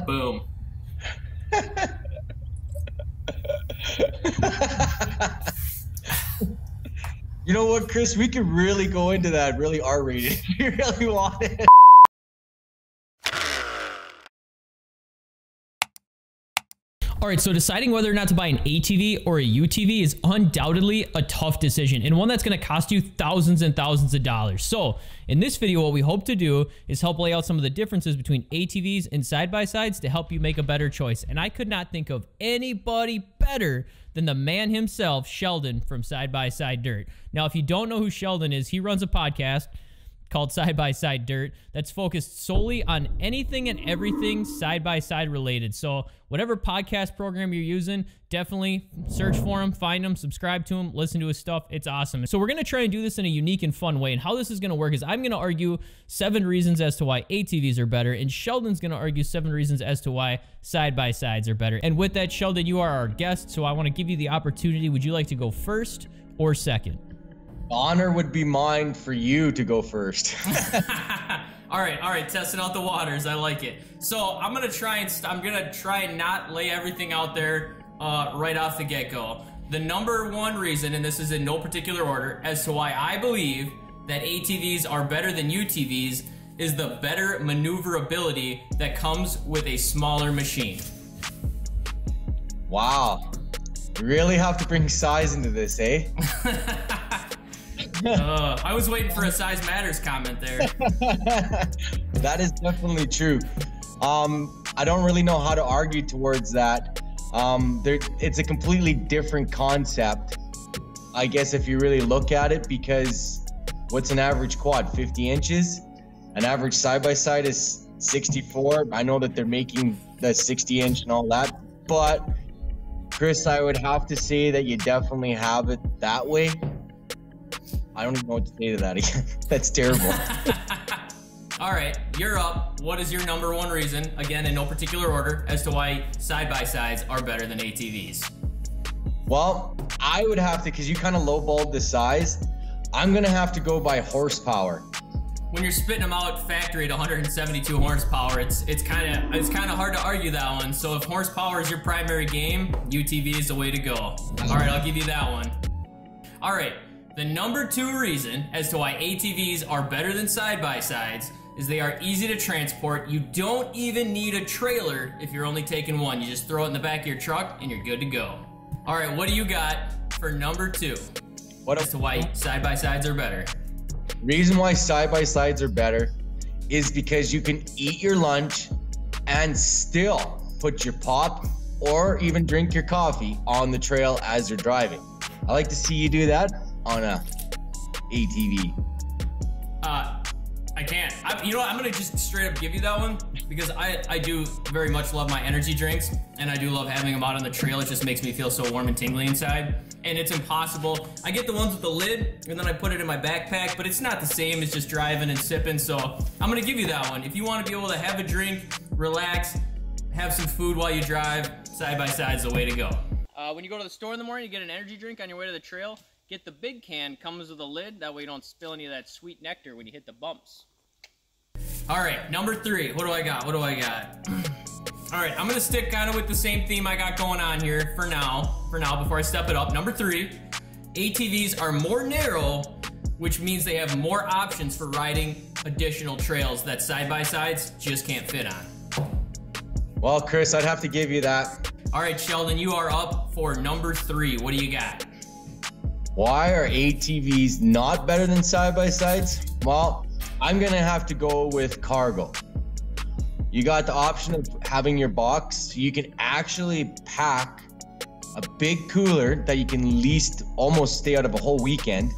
Boom. You know what, Chris? We could really go into that really R-rated if you really want it. All right, so deciding whether or not to buy an ATV or a UTV is undoubtedly a tough decision and one that's going to cost you thousands and thousands of dollars. So in this video, what we hope to do is help lay out some of the differences between ATVs and side-by-sides to help you make a better choice. And I could not think of anybody better than the man himself, Sheldon from Side by Side Dirt. Now, if you don't know who Sheldon is, he runs a podcast called Side by Side Dirt that's focused solely on anything and everything side-by-side related. So whatever podcast program you're using, definitely search for him, find him, subscribe to him, listen to his stuff. It's awesome. So we're going to try and do this in a unique and fun way. And how this is going to work is I'm going to argue 7 reasons as to why ATVs are better, and Sheldon's going to argue 7 reasons as to why side-by-sides are better. And with that, Sheldon, you are our guest, so I want to give you the opportunity. Would you like to go first or second? Honor would be mine for you to go first. All right, testing out the waters. I like it. So I'm gonna try and not lay everything out there right off the get-go. The number one reason, and this is in no particular order, as to why I believe that ATVs are better than UTVs is the better maneuverability that comes with a smaller machine. Wow. You really have to bring size into this, eh? I was waiting for a size matters comment there. That is definitely true. I don't really know how to argue towards that. It's a completely different concept, I guess, if you really look at it, because what's an average quad? 50 inches? An average side-by-side is 64. I know that they're making the 60-inch and all that, but Chris, I would have to say that you definitely have it that way. I don't even know what to say to that again. That's terrible. All right, you're up. What is your number one reason, again, in no particular order, as to why side-by-sides are better than ATVs? Well, I would have to, because you kind of lowballed the size, I'm going to have to go by horsepower. When you're spitting them out factory at 172 horsepower, it's kind of hard to argue that one. So if horsepower is your primary game, UTV is the way to go. All right, I'll give you that one. All right. The number 2 reason as to why ATVs are better than side-by-sides is they are easy to transport. You don't even need a trailer if you're only taking one. You just throw it in the back of your truck and you're good to go. All right, what do you got for number 2 as to why side-by-sides are better? Reason why side-by-sides are better is because you can eat your lunch and still put your pop or even drink your coffee on the trail as you're driving. I like to see you do that on a ATV. I can't. You know what? I'm gonna just straight up give you that one because I do very much love my energy drinks and I do love having them out on the trail. It just makes me feel so warm and tingly inside. And it's impossible. I get the ones with the lid and then I put it in my backpack, but it's not the same as just driving and sipping. So I'm gonna give you that one. If you want to be able to have a drink, relax, have some food while you drive, side-by-side is the way to go. When you go to the store in the morning, you get an energy drink on your way to the trail. Get the big can, comes with a lid, that way you don't spill any of that sweet nectar when you hit the bumps. All right, number 3, what do I got? All right, I'm gonna stick kind of with the same theme I got going on here for now, before I step it up. Number 3, ATVs are more narrow, which means they have more options for riding additional trails that side-by-sides just can't fit on. Well, Chris, I'd have to give you that. All right, Sheldon, you are up for number 3. What do you got? Why are ATVs not better than side-by-sides? Well, I'm gonna have to go with cargo. You got the option of having your box, so you can actually pack a big cooler that you can at least almost stay out of a whole weekend.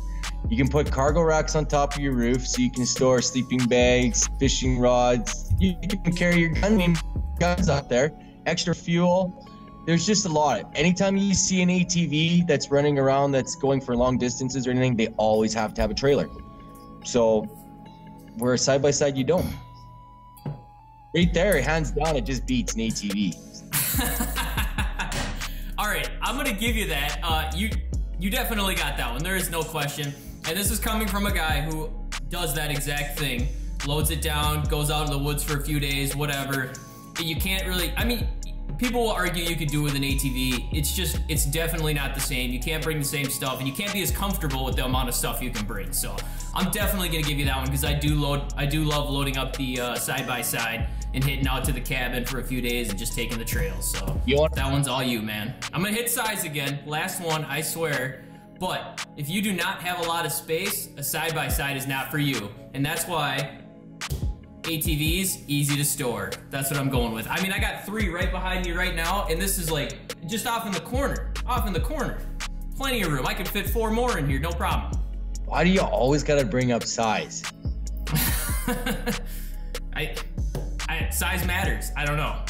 You can put cargo racks on top of your roof so you can store sleeping bags, fishing rods. You can carry your guns up there, extra fuel. There's just a lot. Anytime you see an ATV that's running around that's going for long distances or anything, they always have to have a trailer. So where side-by-side you don't. Right there, hands down, it just beats an ATV. All right, I'm gonna give you that. You definitely got that one. There is no question. And this is coming from a guy who does that exact thing. Loads it down, goes out in the woods for a few days, whatever. you can't really, I mean, people will argue you could do with an ATV. It's definitely not the same. You can't bring the same stuff, and you can't be as comfortable with the amount of stuff you can bring. So I'm definitely gonna give you that one because I do love loading up the side-by-side and hitting out to the cabin for a few days and just taking the trails. So that one's all you, man. I'm gonna hit size again. Last one, I swear. But if you do not have a lot of space, a side-by-side is not for you. And that's why ATVs, easy to store. That's what I'm going with. I mean, I got 3 right behind me right now, and this is like just off in the corner. Plenty of room. I could fit 4 more in here, no problem. Why do you always gotta bring up size? Size matters. I don't know.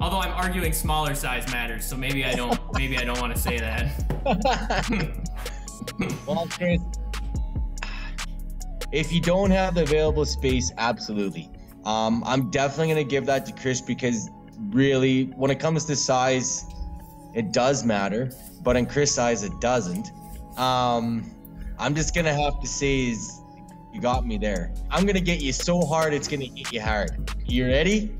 Although I'm arguing smaller size matters, so maybe I don't want to say that. Well, Chris, if you don't have the available space, absolutely. I'm definitely gonna give that to Chris because really, when it comes to size, it does matter, but in Chris' size, it doesn't. I'm just gonna have to say is you got me there. I'm gonna get you so hard, it's gonna hit you hard. You ready?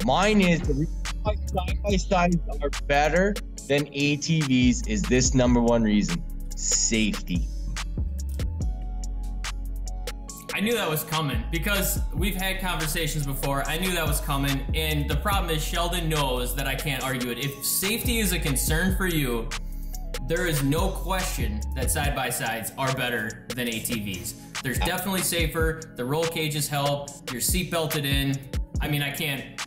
Mine is the reason why side-by-sides are better than ATVs is this #1 reason: safety. I knew that was coming because we've had conversations before. I knew that was coming, and the problem is Sheldon knows that I can't argue it. If safety is a concern for you, there is no question that side-by-sides are better than ATVs. They're definitely safer. The roll cages help. You're seat belted in. I mean, I can't.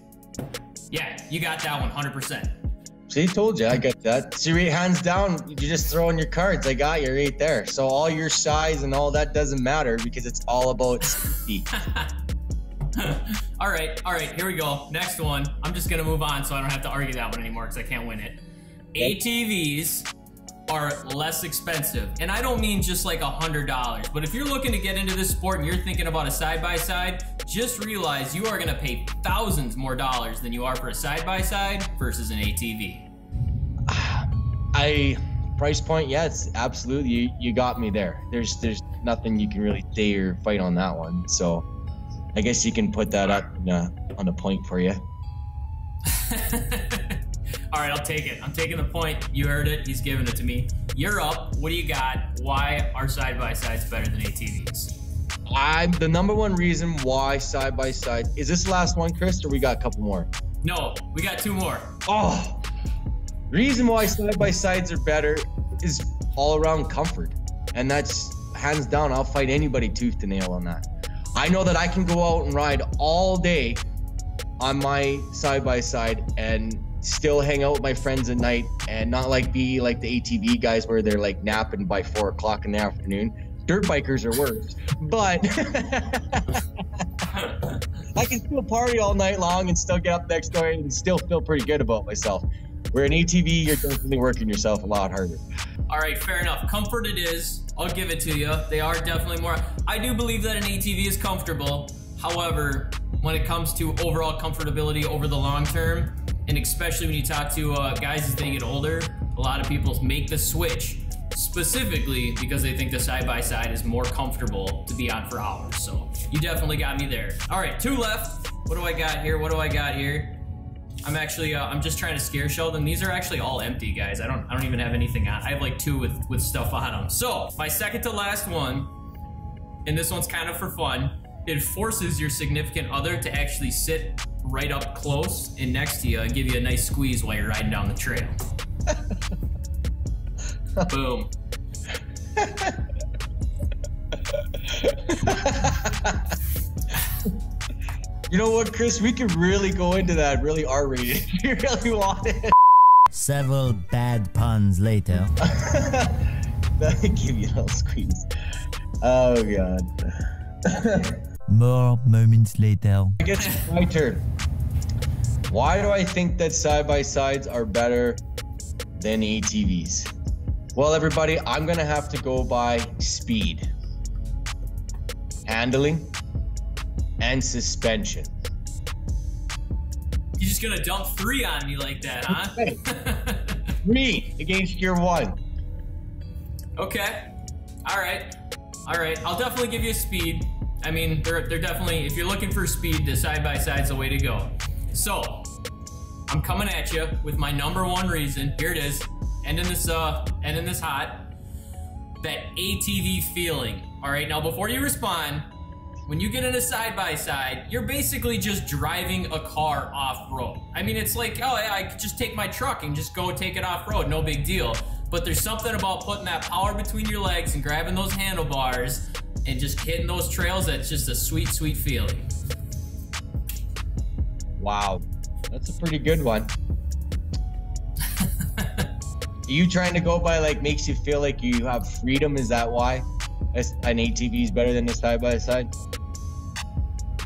Yeah, you got that one 100%. See, told you, I got that. See, hands down, you just throw in your cards. I got you right there. So all your size and all that doesn't matter because it's all about safety. All right, here we go. Next one. I'm just gonna move on so I don't have to argue that one anymore because I can't win it. ATVs are less expensive, and I don't mean just like $100, but if you're looking to get into this sport and you're thinking about a side-by-side, just realize you are gonna pay thousands more dollars than you are for a side-by-side versus an ATV. Price point, yes, absolutely. You got me there. There's nothing you can really say or fight on that one. So I guess you can put that up on a point for you. All right, I'll take it. I'm taking the point. You heard it. He's giving it to me. You're up. What do you got? Why are side-by-sides better than ATVs? The #1 reason why side-by-side is this the last one, Chris, or we got a couple more? No, we got 2 more. Oh, reason why side-by-sides are better is all around comfort, and that's hands down. I'll fight anybody tooth to nail on that. I know that I can go out and ride all day on my side-by-side and still hang out with my friends at night and not be like the ATV guys where they're like napping by 4 o'clock in the afternoon. Dirt bikers are worse, but I can still party all night long and still get up next day and still feel pretty good about myself. Where an ATV, you're definitely working yourself a lot harder. All right, fair enough. Comfort it is. I'll give it to you. They are definitely more. I do believe that an ATV is comfortable. However, when it comes to overall comfortability over the long term, and especially when you talk to guys as they get older, a lot of people make the switch specifically because they think the side-by-side is more comfortable to be on for hours. So you definitely got me there. All right, 2 left. What do I got here? I'm just trying to scare Sheldon. These are actually all empty, guys. I don't even have anything on. I have like 2 with stuff on them. So my second to last one, and this one's kind of for fun. It forces your significant other to actually sit right up close and next to you and give you a nice squeeze while you're riding down the trail. Boom. You know what, Chris? We could really go into that, really R-rated if you really want it. Several bad puns later. That'll give you a little squeeze. Oh, God. More moments later. I guess it's my turn. Why do I think that side-by-sides are better than ATVs? Well, everybody, I'm going to have to go by speed, handling, and suspension. You're just gonna dump 3 on me like that, huh? 3 against your 1. Okay. All right. I'll definitely give you speed. I mean, they're definitely, if you're looking for speed, the side-by-side's the way to go. So, I'm coming at you with my number one reason. Here it is, ending this hot. That ATV feeling. All right, now before you respond, when you get in a side-by-side, you're basically just driving a car off-road. I mean, it's like, oh yeah, I could just take my truck and just go take it off-road, no big deal. But there's something about putting that power between your legs and grabbing those handlebars and just hitting those trails that's just a sweet, sweet feeling. Wow, that's a pretty good one. Are you trying to go by like makes you feel like you have freedom? Is that why an ATV is better than a side-by-side?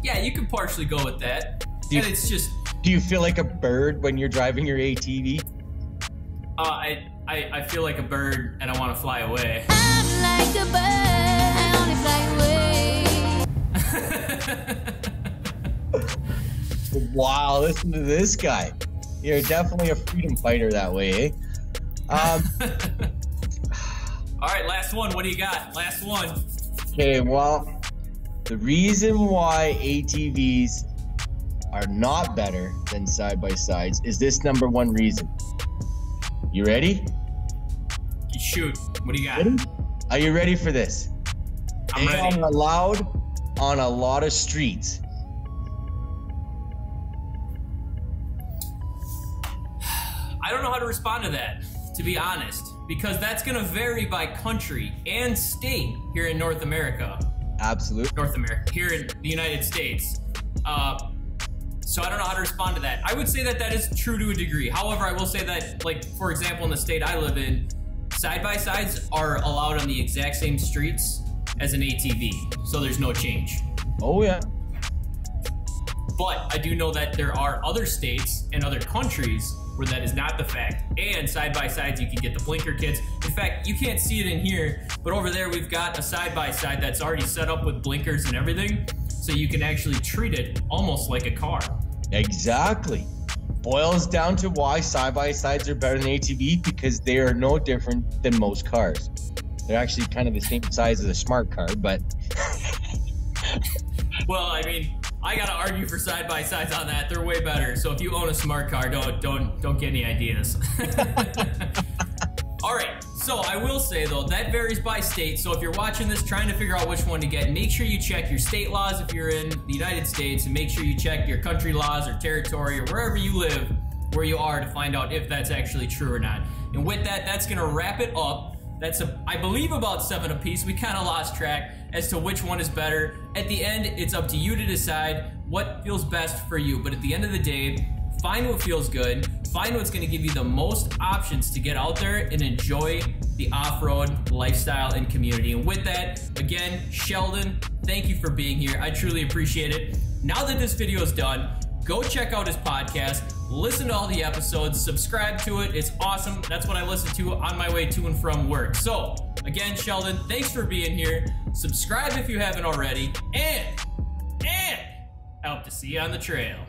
Yeah, you can partially go with that. Do you feel like a bird when you're driving your ATV? I feel like a bird and I want to fly away. I'm like a bird, I only fly away. Wow, listen to this guy. You're definitely a freedom fighter that way, eh? All right, last one. What do you got? Last one. Okay, well, the reason why ATVs are not better than side-by-sides is this number one reason. You ready? Shoot. What do you got? Ready? Are you ready for this? I'm They ready. are allowed on a lot of streets. I don't know how to respond to that, to be honest, because that's going to vary by country and state here in North America. Absolutely. Here in the United States. So I don't know how to respond to that. I would say that that is true to a degree. However, I will say that, like, for example, in the state I live in, side-by-sides are allowed on the exact same streets as an ATV, so there's no change. Oh, yeah. But I do know that there are other states and other countries where that is not the fact. And side-by-sides, you can get the blinker kits. In fact, you can't see it in here, but over there we've got a side-by-side that's already set up with blinkers and everything, so you can actually treat it almost like a car. Exactly. Boils down to why side-by-sides are better than ATV, because they are no different than most cars. They're actually kind of the same size as a smart car, but... Well, I mean, I gotta argue for side-by-sides on that. They're way better. So if you own a smart car, don't get any ideas. All right, so I will say though, that varies by state. So if you're watching this trying to figure out which one to get, make sure you check your state laws if you're in the United States, and make sure you check your country laws or territory or wherever you live, where you are, to find out if that's actually true or not. And with that, that's gonna wrap it up. That's, I believe, about 7 apiece. We kind of lost track as to which one is better. At the end, it's up to you to decide what feels best for you. But at the end of the day, find what feels good. Find what's going to give you the most options to get out there and enjoy the off-road lifestyle and community. And with that, again, Sheldon, thank you for being here. I truly appreciate it. Now that this video is done, go check out his podcast, listen to all the episodes, subscribe to it. It's awesome. That's what I listen to on my way to and from work. So, again, Sheldon, thanks for being here. Subscribe if you haven't already, and I hope to see you on the trail.